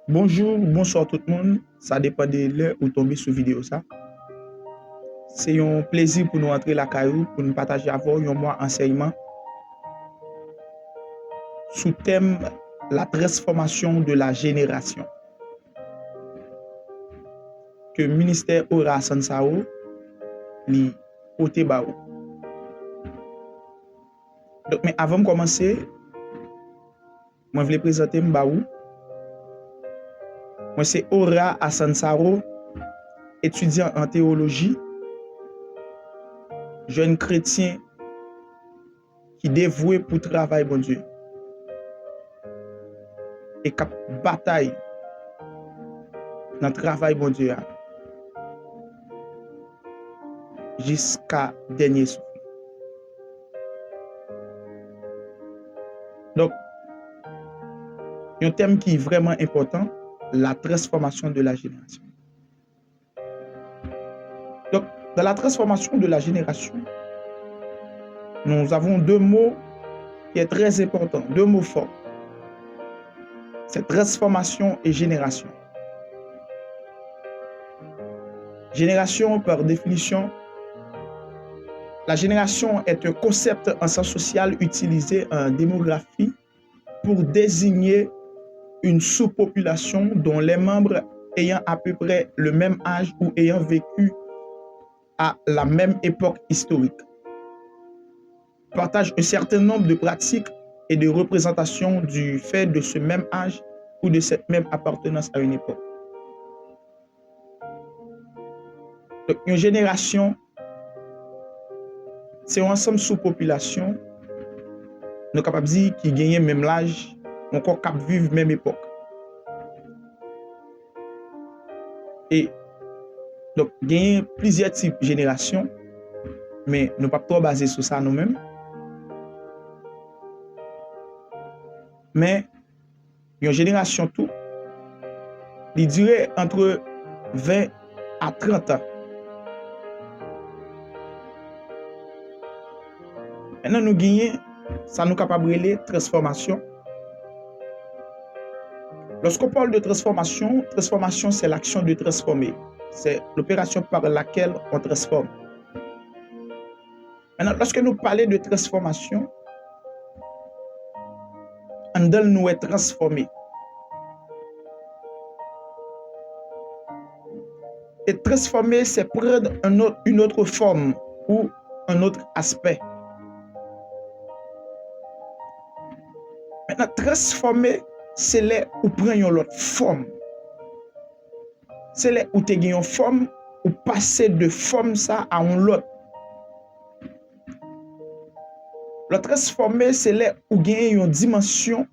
Bonjour, bonsoir tout le monde. Ça dépend de l'heure où tomber sur vidéo ça. C'est un plaisir pour nous entrer la caillou, pour nous partager avec vous un mois enseignement sous thème la transformation de la génération. Que le ministère Ora Sansao li côté baou. Donc mais avant de commencer, moi je voulais présenter m'baou. Moi c'est Ora Asansaro, étudiant en théologie, jeune chrétien qui dévoué pour travail bon Dieu et qui bataille dans le travail bon Dieu jusqu'à dernier souffle. Donc, un thème qui est vraiment important, la transformation de la génération. Donc, dans la transformation de la génération, nous avons deux mots qui sont très importants, deux mots forts. C'est transformation et génération. Génération, par définition, la génération est un concept en sciences sociales utilisé en démographie pour désigner une sous-population dont les membres ayant à peu près le même âge ou ayant vécu à la même époque historique partagent un certain nombre de pratiques et de représentations du fait de ce même âge ou de cette même appartenance à une époque. Donc, une génération, c'est un ensemble sous-population, nous sommes capables de dire qui gagne même l'âge, encore capable de vivre même époque. Et donc, il y a plusieurs types de générations, mais nous ne pouvons pas trop baser sur ça nous-mêmes. Mais une génération tout, il durait entre 20 à 30 ans. Maintenant, nous gagnons, ça nous capable de transformation. Lorsqu'on parle de transformation, transformation, c'est l'action de transformer. C'est l'opération par laquelle on transforme. Maintenant, lorsque nous parlons de transformation, on doit nous être transformé. Et transformer, c'est prendre une autre forme ou un autre aspect. Maintenant, transformer, c'est là où prend une autre forme. C'est là où tu as une forme, ou passer de forme ça à une autre. Le transformer, c'est là où tu as une dimension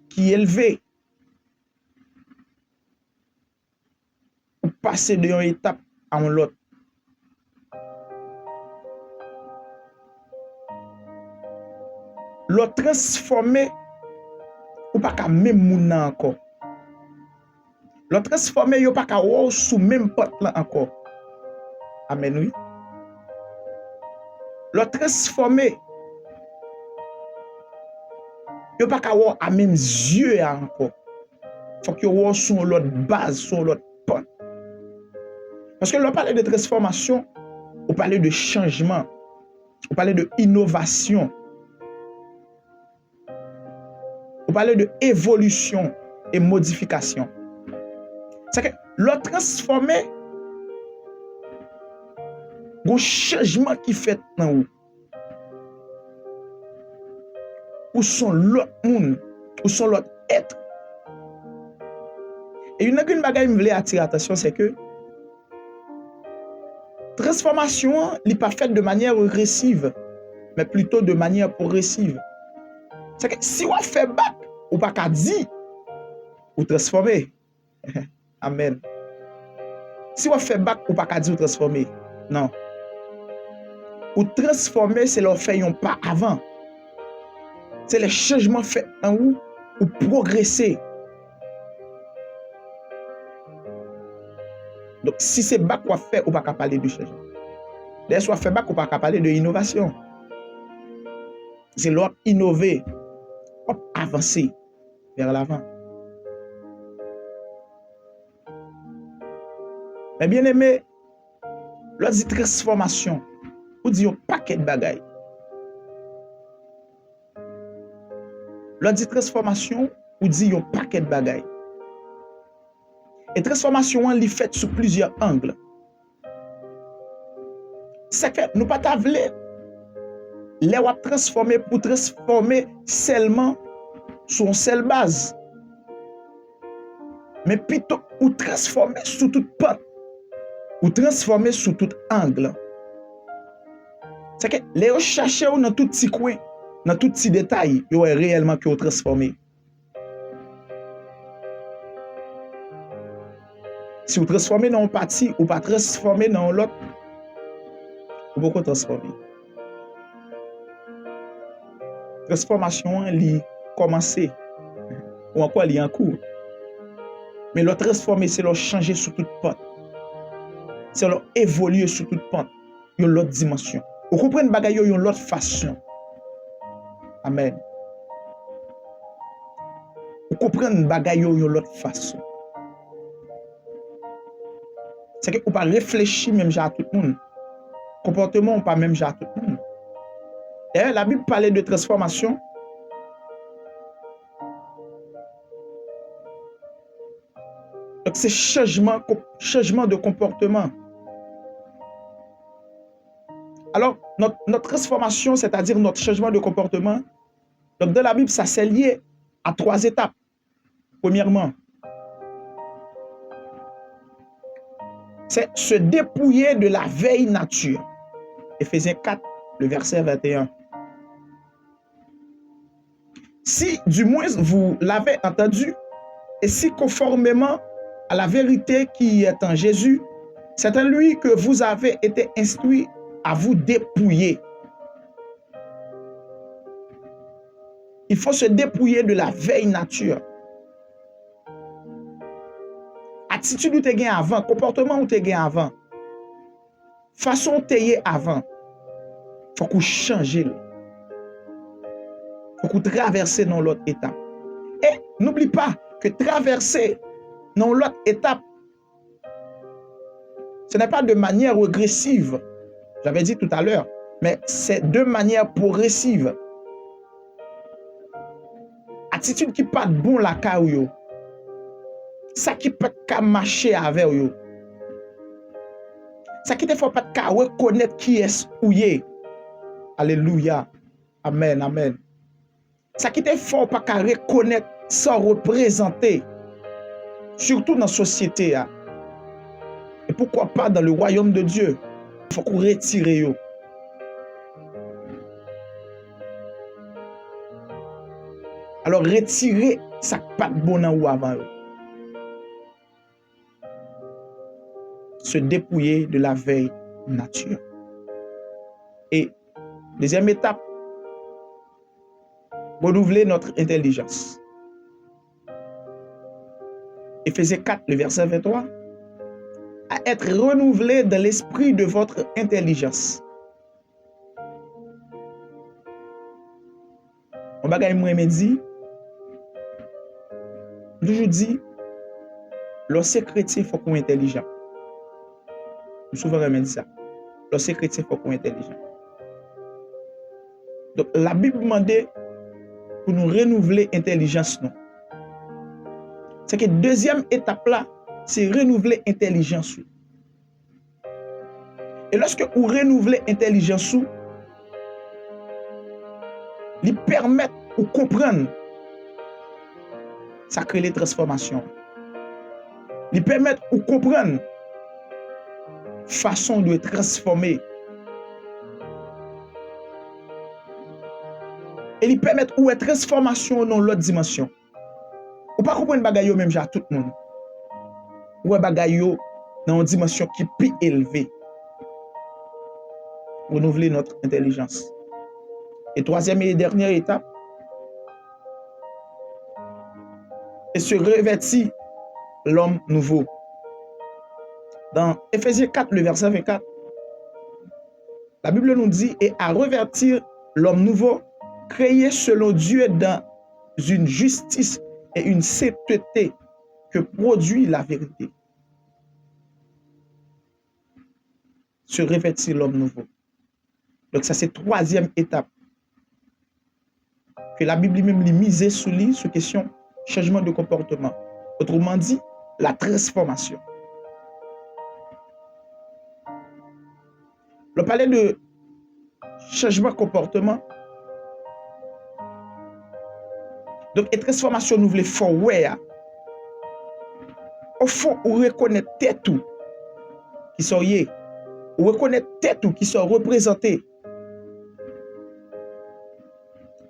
qui est élevée. Ou passer de une étape à une autre. Le transformer, ou pas qu'à même moun encore. Le transformer, yo pas qu'à ou sous même porte là encore. Amen, oui. Le transformer, yo pas qu'à ou à même yeux encore. Faut que yo sur l'autre base, sur l'autre porte. Parce que l'on parle de transformation, on parle de changement, on parle de innovation, on parle de évolution et modification. C'est que le transformer, un changement qui fait dans vous. Ou sont l'autre monde, ou sont l'autre être. Et une bagaille que je voulais attirer l'attention, c'est que transformation n'est pas faite de manière régressive, mais plutôt de manière progressive. C'est que si on fait back, ou pas qu'à dire, ou transformer. Amen. Si on fait back, ou pas qu'à dire ou transformer. Non. Ou transformer, c'est leur faire un pas avant. C'est le changement fait en vous, ou progresser. Donc, si c'est back qu'on fait, ou pas qu'à parler de changement. D'ailleurs, si on fait back, ou pas qu'à parler de innovation. C'est leur innover, avancer vers l'avant. Mais bien aimé, l'autre dit transformation, ou dit un paquet de bagailles. L'autre dit transformation, ou dit un paquet de bagailles. Et transformation, elle est faite sous plusieurs angles. C'est que nous pas t'avler les wap transformer pour transformer seulement sur une seule base. Mais plutôt ou transformer sous toute porte, ou transformer sous tout angle. C'est que les chercher dans tout petit coin, dans tout petit détail, ils ont réellement que transformer. Si vous transformez dans une partie ou pas transformer dans l'autre, vous pouvez transformer. Transformation, elle commence ou encore elle est en cours. Mais le transformer, c'est le changer sur toute porte. C'est le évoluer sur toute porte. Il y a l'autre dimension. Vous comprenez bagaille, il y a l'autre façon. Amen. Vous comprenez bagaille, il y a l'autre façon. C'est que vous pas réfléchir même à tout le monde. Comportement, ou pas même à tout le monde. D'ailleurs, la Bible parlait de transformation. Donc, c'est changement de comportement. Alors, notre transformation, c'est-à-dire notre changement de comportement, donc dans la Bible, ça s'est lié à 3 étapes. Premièrement, c'est se dépouiller de la vieille nature. Éphésiens 4, le verset 21. Si du moins vous l'avez entendu, et si conformément à la vérité qui est en Jésus, c'est en lui que vous avez été instruits à vous dépouiller. Il faut se dépouiller de la vieille nature. Attitude ou te gen avant, comportement ou te gen avant, façon ou te gen avant, faut qu'on change. Faut qu'on traverse dans l'autre étape. Et n'oublie pas que traverser dans l'autre étape, ce n'est pas de manière régressive, j'avais dit tout à l'heure, mais c'est de manière progressive. Attitude qui pas bon la caillou. Ça qui peut pas marcher avec vous. Ça qui te faut pas reconnaître qui est ou est. Alléluia. Amen, amen. Ça qui te faut pas reconnaître ça représenter. Surtout dans la société. Et pourquoi pas dans le royaume de Dieu. Il faut qu'on retire yo. Alors retirer ça pas de bon ou avant. Se dépouiller de la vieille nature. Et deuxième étape, renouveler notre intelligence. Éphésiens 4, le verset 23. À être renouvelé dans l'esprit de votre intelligence. On bagay moi me dit, toujours dit, lorsque chrétien faut qu'on intelligent. Souvent on me dit ça. Lorsque chrétien faut qu'on intelligent. Donc la Bible demande pour nous renouveler l'intelligence. C'est que deuxième étape là, c'est renouveler l'intelligence. Et lorsque vous renouvelez l'intelligence, il permet de comprendre, ça crée les transformations. Il permet de comprendre façon de transformer. Et il permet de transformation dans l'autre dimension. Ou pas comprendre bagaille même à tout le monde. Ou bagaille dans une dimension qui est plus élevée. Renouveler notre intelligence. Et troisième et dernière étape, et se revêtir l'homme nouveau. Dans Éphésiens 4, le verset 24, la Bible nous dit, et à revêtir l'homme nouveau, créé selon Dieu dans une justice et une sainteté que produit la vérité. se revêtir l'homme nouveau. Donc ça, c'est troisième étape. Que la Bible même lui misait sur lui, sur question changement de comportement. Autrement dit, la transformation. On parlait de changement de comportement. Donc, et transformation, nous voulons faire ouais. Au fond, on reconnaît tout qui sont liés. On reconnaît tout qui sont représentés.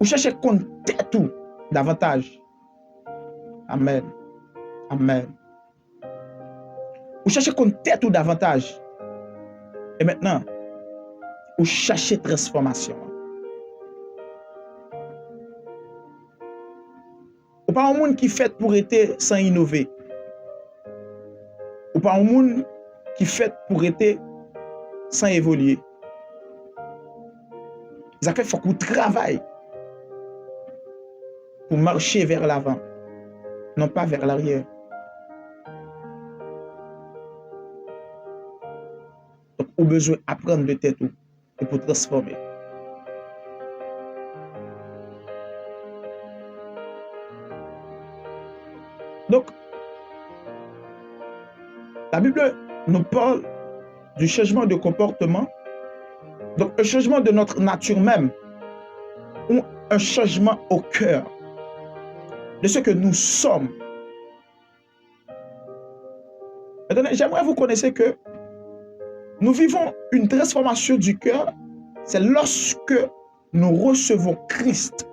On cherche à compter tout davantage. Amen. Amen. On cherche à compter tout davantage. Et maintenant, on cherche transformation. Ou pas un monde qui fait pour être sans innover. Ou pas un monde qui fait pour être sans évoluer. Ça fait qu'on travaille pour marcher vers l'avant, non pas vers l'arrière. Donc, on a besoin d'apprendre de tête et pour transformer. Donc, la Bible nous parle du changement de comportement, donc un changement de notre nature même, ou un changement au cœur de ce que nous sommes. Maintenant, j'aimerais vous connaissiez que nous vivons une transformation du cœur, c'est lorsque nous recevons Christ.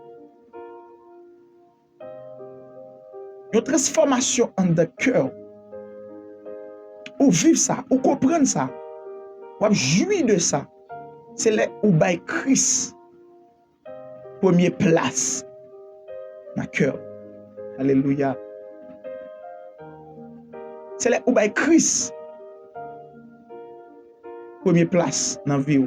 Une transformation en le cœur. Ou vivre ça, ou comprendre ça, ou jouir de ça. C'est là où bail Christ première place dans le cœur. Alléluia. C'est là où bail Christ première place dans la vie.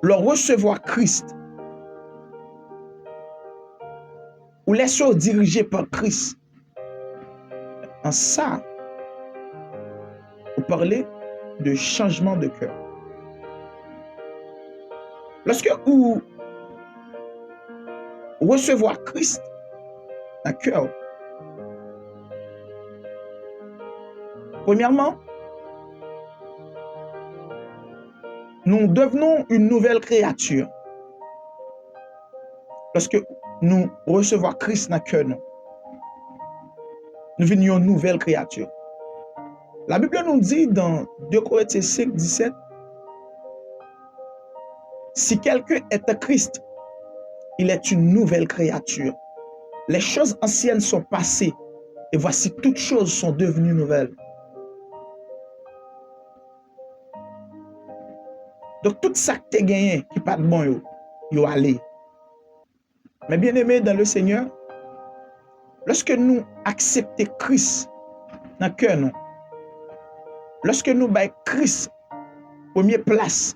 Le recevoir Christ ou laisser diriger par Christ. En ça, vous parlez de changement de cœur. Lorsque vous recevez Christ dans le cœur, premièrement, nous devenons une nouvelle créature. Lorsque nous recevons Christ dans le cœur, nous devenons une nouvelle créature. La Bible nous dit dans 2 Corinthiens 5, 17, si quelqu'un est à Christ, il est une nouvelle créature. Les choses anciennes sont passées et voici toutes choses sont devenues nouvelles. Donc tout ça que tu as gagné qui pas de bon, yo allé. Mais bien aimé dans le Seigneur, lorsque nous acceptons Christ dans le cœur, nous, lorsque nous baillons Christ première place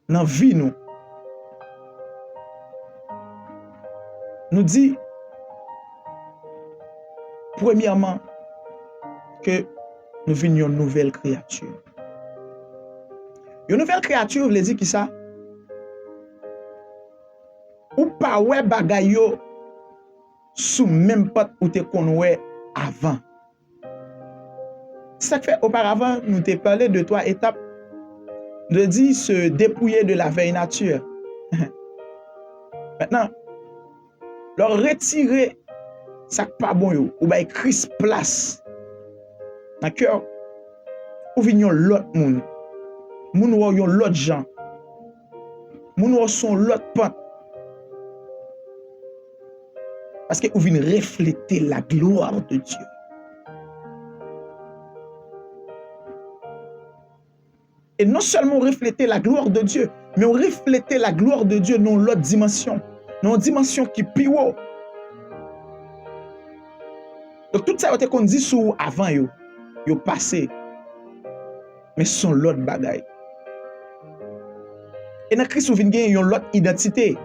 dans la vie, nous dit premièrement que nous venions une nouvelle créature. Une nouvelle créature veut dire qui ça? Ou pas ouais bagay yo sous même pas ou te connait avant. Ça fait auparavant nous t'ai parlé de 3 étapes de dire se dépouiller de la vieille nature. Maintenant, leur retirer ça pas bon yo ou bay Christ place dans cœur ou vignon l'autre monde. Moun ou yon l'autre gens. Moun ou son l'autre pente. Parce que vous venez refléter la gloire de Dieu. Et non seulement refléter la gloire de Dieu, mais on refléter la gloire de Dieu dans l'autre dimension. Dans une dimension qui est plus haut. Donc tout ça qu'on dit sur avant yo passé. Mais son l'autre bagaille. Et dans Christ, vous venez gagner une autre identité.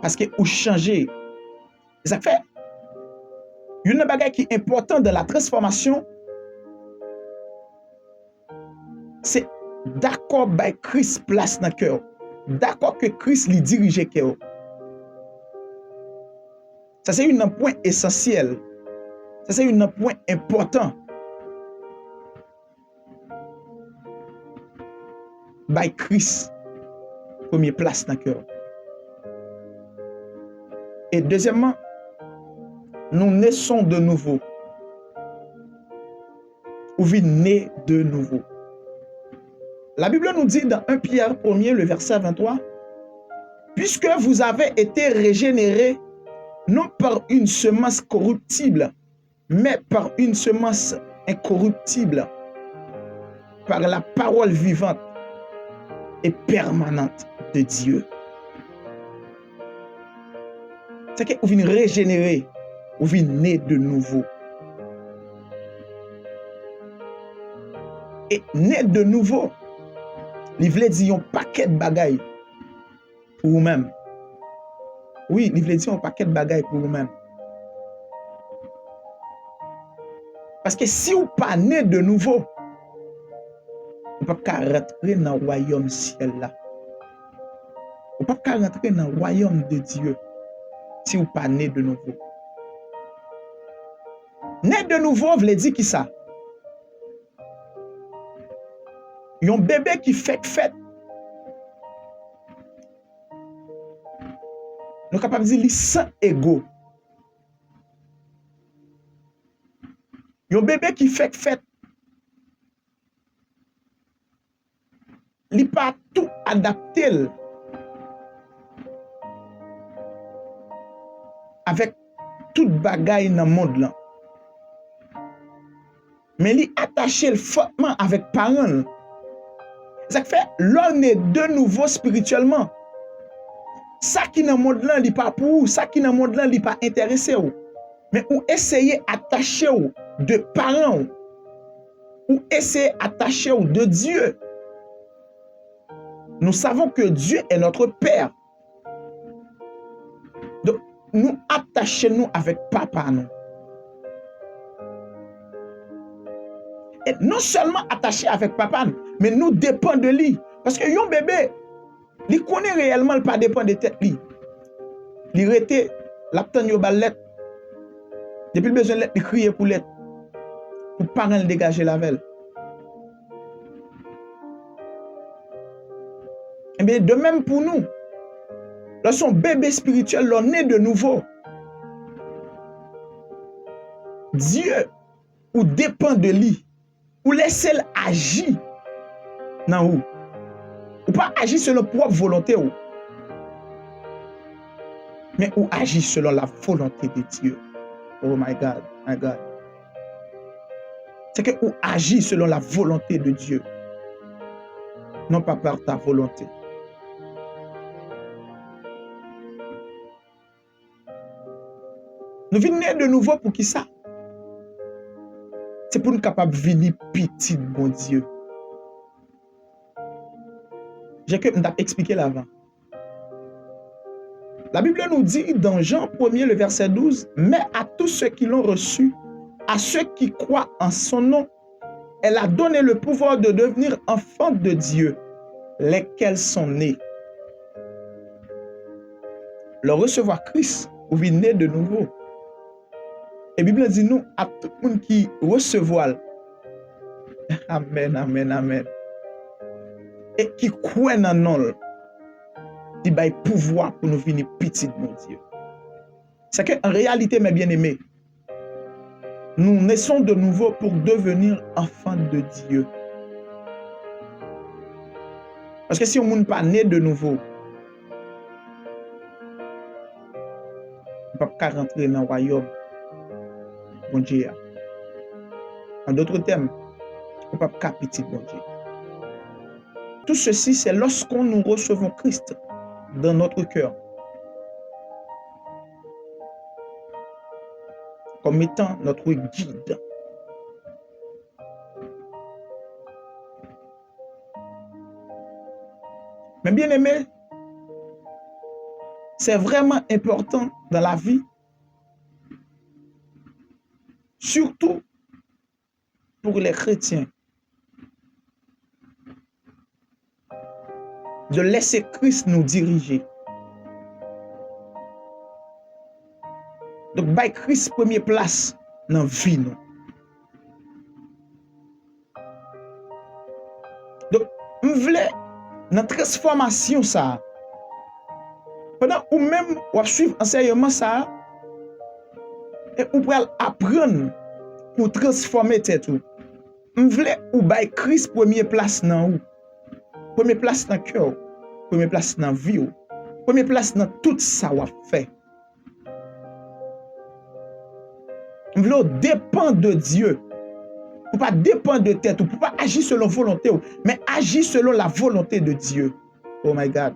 Parce que vous changez. Ça fait, Une bagage qui est important dans la transformation, c'est d'accord by Christ place dans le cœur. D'accord que Christ lui dirige le cœur. Ça, c'est un point essentiel. Ça, c'est un point important. By Christ, première place dans le cœur. Et deuxièmement, nous naissons de nouveau. Ou vit né de nouveau. La Bible nous dit dans 1 Pierre 1er, le verset 23, puisque vous avez été régénérés, non par une semence corruptible, mais par une semence incorruptible, par la parole vivante et permanente de Dieu. C'est que vous venez régénérer, vous venez né de nouveau. Et né de nouveau, il veut dire un paquet de bagailles pour vous-même. Oui, il veut dire un paquet de bagailles pour vous-même. Parce que si vous n'êtes pas né de nouveau, vous ne pouvez pas rentrer dans le royaume ciel là. Vous ne pouvez pas rentrer dans le royaume de Dieu si vous n'êtes pas né de nouveau. Né de nouveau, veut dire qui ça? Un bébé qui fait fête. Nous sommes capables de dire qu'il est sans ego. Un bébé qui fait fête. Il n'est pas tout adapté avec toute bagaille dans le monde là. Mais il est attaché fortement avec les parents. Ça fait l'on est de nouveau spirituellement. Ça qui dans le monde là, il n'est pas pour vous. Ça qui dans le monde là, il n'est pas intéressé. Mais ou essayez d'attacher de parents. Ou essayez d'attacher de Dieu. Nous savons que Dieu est notre Père. Donc, nous attachons avec papa. Nous. Et non seulement attachés avec papa, mais nous dépendons de lui. Parce que un bébé, il connaît réellement, il ne dépend de tête. Il rete, l'aptan yo ballet. Depuis le besoin de l'être, il crie pour l'être. Pour parents le dégager la velle. Et bien, de même pour nous. Lorsqu'on bébé spirituel, l'on est de nouveau. Dieu, ou dépend de lui, ou laissez agir dans vous. Ou pas agir selon propre volonté, mais ou agir selon la volonté de Dieu. Oh my God, my God. C'est que ou agir selon la volonté de Dieu, non pas par ta volonté. Nous venons de nouveau pour qui ça? C'est pour nous capables de venir petit, bon Dieu. J'ai que expliqué l'avant. La Bible nous dit dans Jean 1er, le verset 12, mais à tous ceux qui l'ont reçu, à ceux qui croient en son nom, elle a donné le pouvoir de devenir enfants de Dieu, lesquels sont nés. Le recevoir Christ, ou venez de nouveau. Et la Bible dit nous, à tout le monde qui recevoir, amen, amen, amen, et qui croit dans nous, il a pouvoir pour nous venir petit, mon Dieu. C'est qu'en réalité, mes bien-aimés, nous naissons de nouveau pour devenir enfants de Dieu. Parce que si on n'est pas né de nouveau, on ne peut pas rentrer dans le royaume. Bon Dieu. En d'autres termes, on ne peut pas petit, bon Dieu. Tout ceci, c'est lorsqu'on nous recevons Christ dans notre cœur comme étant notre guide. Mais bien aimé, c'est vraiment important dans la vie surtout pour les chrétiens, de laisser Christ nous diriger. Donc, bay Christ première place dans la vie. Nous. Donc, je voulais, dans la transformation, ça, pendant ou même ou suivre enseignement, ça, et ou pouvez apprendre pour transformer tête ou. Je voulais ou bay Christ première place dans ou. Première place dans le cœur. Première place dans la vie. Première place dans tout ça ou fait. Je voulais dépendre de Dieu. Pour pas dépendre de tête ou pour pas agir selon volonté, mais agir selon la volonté de Dieu. Oh my God.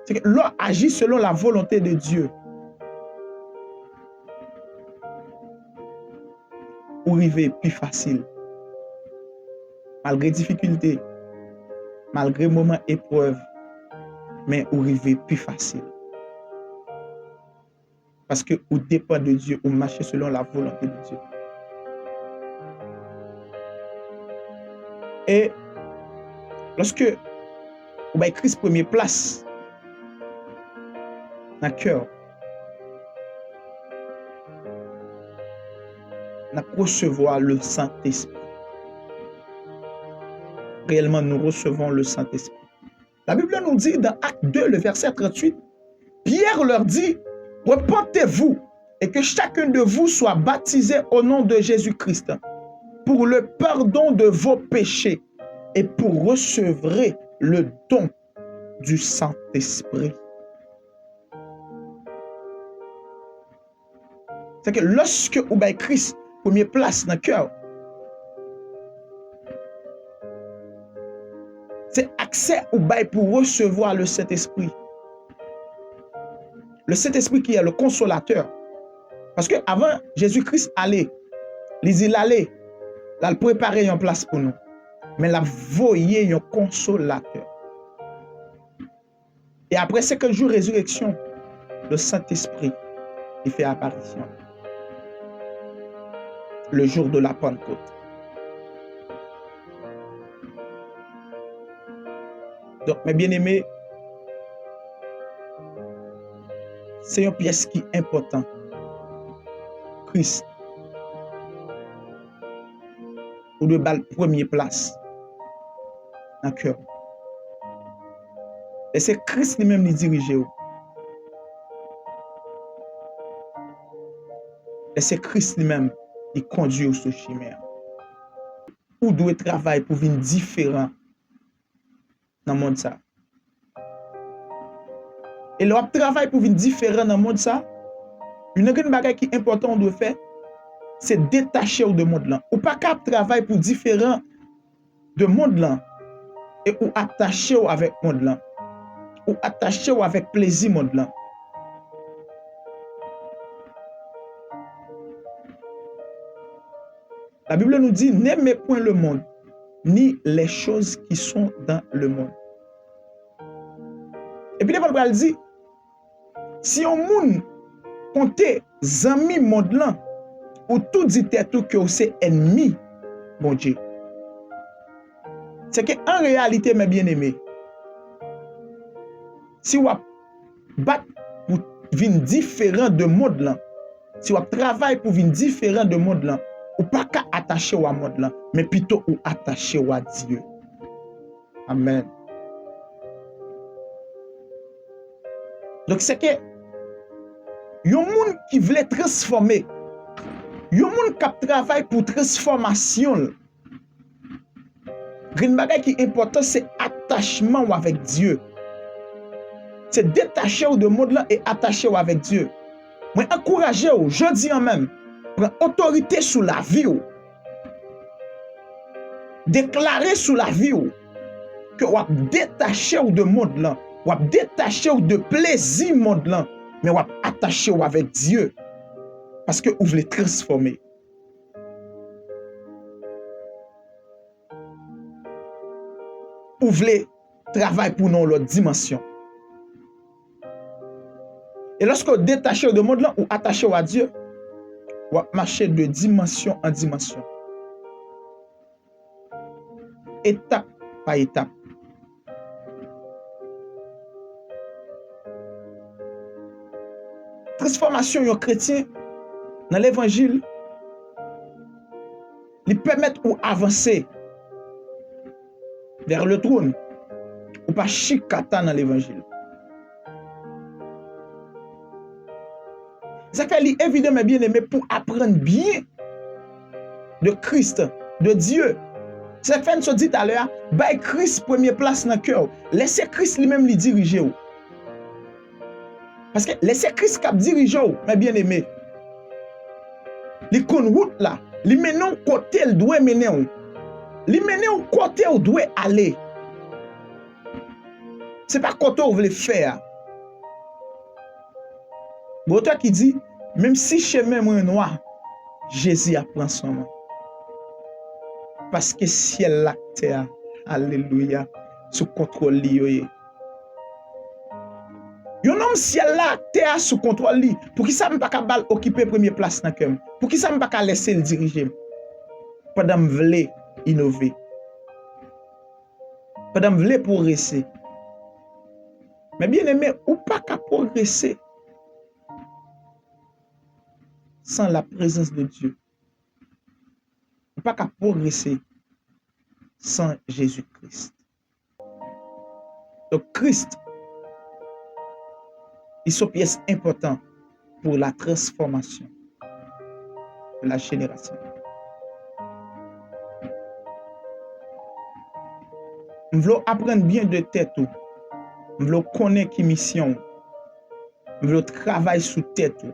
C'est que l'on agit selon la volonté de Dieu. Ou arriver plus facile. Malgré difficulté, malgré moment épreuve, mais ou arriver plus facile. Parce que ou dépend de Dieu, ou marcher selon la volonté de Dieu. Et lorsque vous avez Christ première place dans le cœur, nous recevons le Saint-Esprit. Réellement, nous recevons le Saint-Esprit. La Bible nous dit dans Acte 2, le verset 38, Pierre leur dit, repentez-vous et que chacun de vous soit baptisé au nom de Jésus-Christ pour le pardon de vos péchés et pour recevoir le don du Saint-Esprit. C'est que lorsque vous avez Christ première place dans le cœur, c'est accès au bail pour recevoir le Saint-Esprit. Le Saint-Esprit qui est le consolateur. Parce que avant Jésus-Christ allait, il allait, il préparer une place pour nous. Mais il a voyé un consolateur. Et après 50 jours de résurrection, le Saint-Esprit il fait apparition. Le jour de la Pentecôte. Donc, mes bien-aimés, c'est une pièce qui est importante. Christ. Ou de la première place. Dans le cœur. Et c'est Christ lui-même qui dirige. Et c'est Christ lui-même qui conduit au chemin. Ou doit travailler pour venir différent dans le monde ça. Et le travail pour venir différent dans le monde ça, une grande bagaille qui est important de faire, c'est détacher de monde là. Ou pas qu'à travailler pour différent de monde là et ou attacher avec monde là. Ou attacher avec plaisir monde là. La Bible nous dit, n'aimez point le monde, ni les choses qui sont dans le monde. Et puis, la Bible dit, si on monde compte zami monde là, ou tout dit tout que c'est ennemi, bon Dieu. C'est que en réalité, mes bien-aimés, si on bat pour venir différent de monde là, si on travaille pour venir différent de monde là, ou pas qu'à attacher au monde là, mais plutôt ou attacher à Dieu. Amen. Donc c'est que yon moun qui voulait transformer, yon moun qui travaille pour transformation. Une bagay qui est important, c'est attachement avec Dieu. C'est détacher de monde là et attacher avec Dieu. Moi encourager ou je dis en même prendre autorité sur la vie ou. Déclarer sur la vie ou que ou détacher ou de monde là, ou détacher ou de plaisir monde là, mais ou attacher ou avec Dieu parce que vous voulez transformer. Vous voulez travailler pour nous l'autre dimension. Et lorsque vous détachez de monde là, ou attachez à Dieu, vous marchez de dimension en dimension. Étape par étape. Transformation d'un chrétien dans l'évangile, lui permettre d'avancer vers le trône, ou pas chicata dans l'évangile. Ça fait évidemment bien aimé pour apprendre bien de Christ, de Dieu. C'est fait nous dit tout à l'heure, bay Christ première place dans le cœur. Laissez Christ lui-même lui diriger. Parce que laissez Christ cap diriger, mes bien-aimés. Li kon route là, li mène au côté il doit mener. Li mène au côté où doit aller. C'est pas côté où vous voulez faire. Bon, toi qui dit, même si chemin est noir, Jésus a pris son nom. Parce que ciel la terre, alléluia, sous contrôle li. Yon homme ciel la terre sous contrôle li. Pour qui ça me pas capable occuper première place dans cœur. Pour qui ça me pas laisser le diriger. Pendant me vle innover. Pendant me vle progresser. Mais bien aimé, ou pas qu'à progresser sans la présence de Dieu. Ou pas qu'à progresser sans Jésus-Christ. Donc Christ, il est une pièce importante pour la transformation de la génération. Nous voulons apprendre bien de tête. Nous voulons connaître qui mission. Nous voulons travailler sous tête.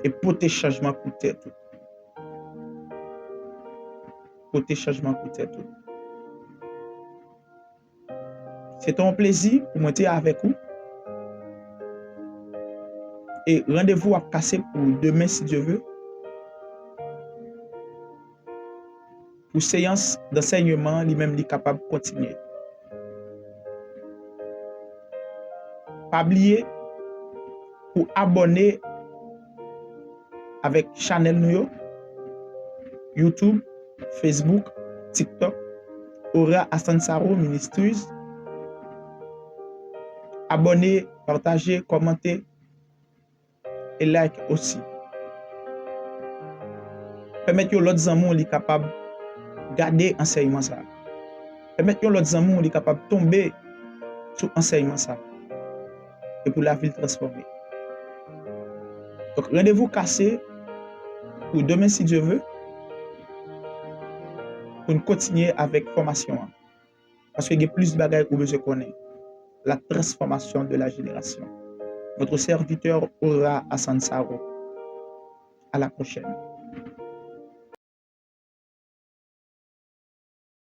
Et porter changement pour tête. Porter changement pour tête. C'est un plaisir pour monter avec vous. Et rendez-vous à casser pour demain si Dieu veut. Pour séance d'enseignement, lui-même est capable de continuer. Pas oublier pour abonner avec channel nous YouTube, Facebook, TikTok, Aura Asansaro Ministries. Abonnez, partagez, commentez et like aussi. Permettez aux autres amis qui sont capables de garder l'enseignement ça. Permettez aux autres amis qui sont capables de tomber sur l'enseignement ça. Et pour la ville transformée. Donc rendez-vous cassé pour demain si Dieu veut. Pour nous continuer avec la formation. Parce qu'il y a plus de bagages que vous connaissez. La transformation de la génération. Votre serviteur Aura Asansaro. À la prochaine.